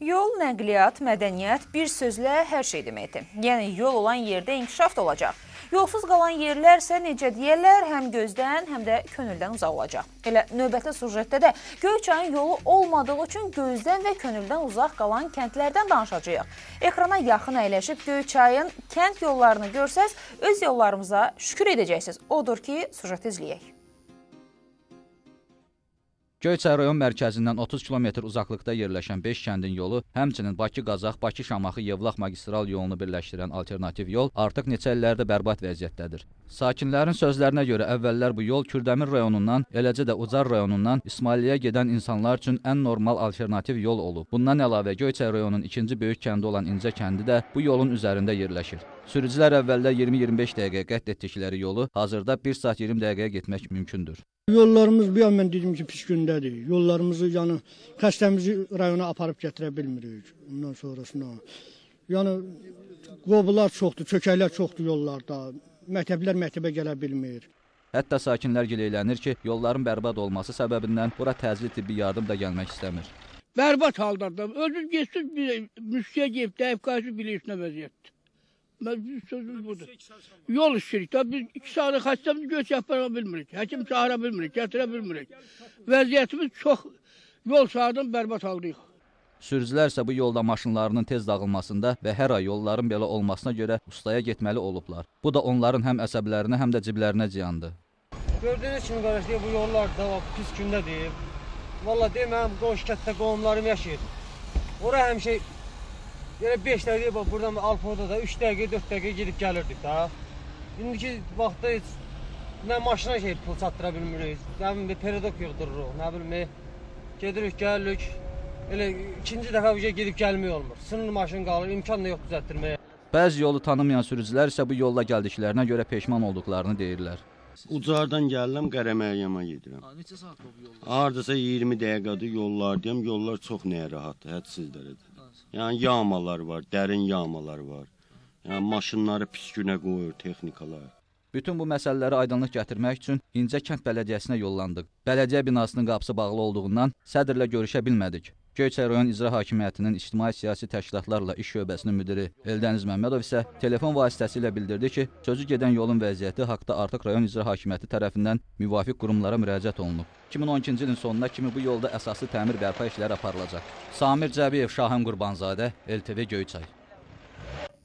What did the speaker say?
Yol, nəqliyyat, mədəniyyət bir sözlə hər şey deməkdir. Yəni yol olan yerdə inkişaf da olacaq. Yolsuz qalan yerlər isə necə deyərlər, həm gözdən, həm də könüldən uzaq olacaq. Elə növbəti sujetdə də Göyçayın yolu olmadığı üçün gözdən və könüldən uzaq qalan kəndlərdən danışacağıq. Ekrana yaxın əyləşib Göyçayın kənd yollarını görsəz, öz yollarımıza şükür edəcəksiniz. Odur ki, sujeti izləyək. Göyçay rayon mərkəzindən 30 km uzaqlıqda yerləşən 5 kəndin yolu, həmçinin Bakı-Qazax, Bakı-Şamaxı-Yevlax magistral yolunu birləşdirən alternativ yol artıq neçə illərdir bərbad vəziyyətdədir. Sakinlərin sözlərinə görə əvvəllər bu yol Kürdəmir rayonundan, eləcə də Ucar rayonundan İsmailliyə gedən insanlar üçün ən normal alternativ yol olub. Bundan əlavə Göyçay rayonunun ikinci böyük kəndi olan İncə kəndi də bu yolun üzərində yerləşir. Sürücülər əvvəldə 20-25 dəqiqə qət etdikləri yolu hazırda 1 saat 20 dəqiqəyə getmək mümkündür. Yollarımız bir an mən dedim ki, pis gündədir. Yollarımızı, yəni xəstəmizi rayona aparıb gətirə bilmirik. Ondan sonrasına. Yəni qobular çoxdur, çökəklər çoxdur yollarda. Məktəblər məktəbə gələ bilmir. Hətta sakinlər gileylənir ki, yolların bərbad olması səbəbindən bura təcili tibbi yardım da gəlmək istəmir. Bərbad haldadır. Özünüz geçsin, müşkiyə gelib, dəyib qayısı bilirsinə vəziyyətdir. Sözümüz budur. Yol işləyirik. Biz 2 saat xəstəmizi göç yapara bilmirik. Həkim çağıra bilmirik, gətirə bilmirik. Vəziyyətimiz çox yol saatın bərbad haldayıq. Sürücülər isə bu yolda maşınlarının tez dağılmasında və hər ay yolların belə olmasına görə ustaya getməli olublar. Bu da onların həm əsəblərinə, həm də ciblərinə ziyandır. Gördüyünüz kimi qardaşlar, bu yollar da pis gündədir. Valla deməm, qoş kətdə qohumlarım yaşayır. Ora həmişə yəni 5 dəqiqə buradan Alpoda da 3 dəqiqə, 4 dəqiqə gedib gəlirdik da. İndiki vaxtda heç nə maşına pul çatdıra bilmirik, nə bilim peredok yığdırırıq, nə bilim gedirik, gəlirik. Elə ikinci dəfə gedib gəlmək olmur. Sınır maşın qalır, imkan da yox düzəltdirməyə. Bəzi yolu tanımayan sürücülər isə bu yolla gəldiklərinə görə peşman olduqlarını deyirlər. Ucardan gəldim, Qərəməryama gedirəm. Neçə saatdır bu yollar? Hardasa 20 dəqiqədir yollar deyəm, yollar çox narahatdır, hədsiz dərəcədə. Yəni yağmalar var, dərin yağmalar var. Yəni maşınları pis günə qoyur, texnikalar. Bütün bu məsələləri aydınlıq gətirmək üçün İncə kənd bələdiyyəsinə yollandıq. Bələdiyyə binasının qapısı bağlı olduğundan sədrlə görüşə bilmədik. Göyçay rayon İcra Hakimiyyətinin İctimai-Siyasi Təşkilatlarla İş Şöbəsinin müdiri Eldəniz Məmmədov isə telefon vasitəsilə bildirdi ki, sözü gedən yolun vəziyyəti haqda artıq rayon İcra Hakimiyyəti tərəfindən müvafiq qurumlara müraciət olunub. 2012-ci ilin sonuna kimi bu yolda əsaslı təmir bərpa işləri aparılacaq. Samir Cəbiyev, Şahin Qurbanzadə, LTV Göyçay.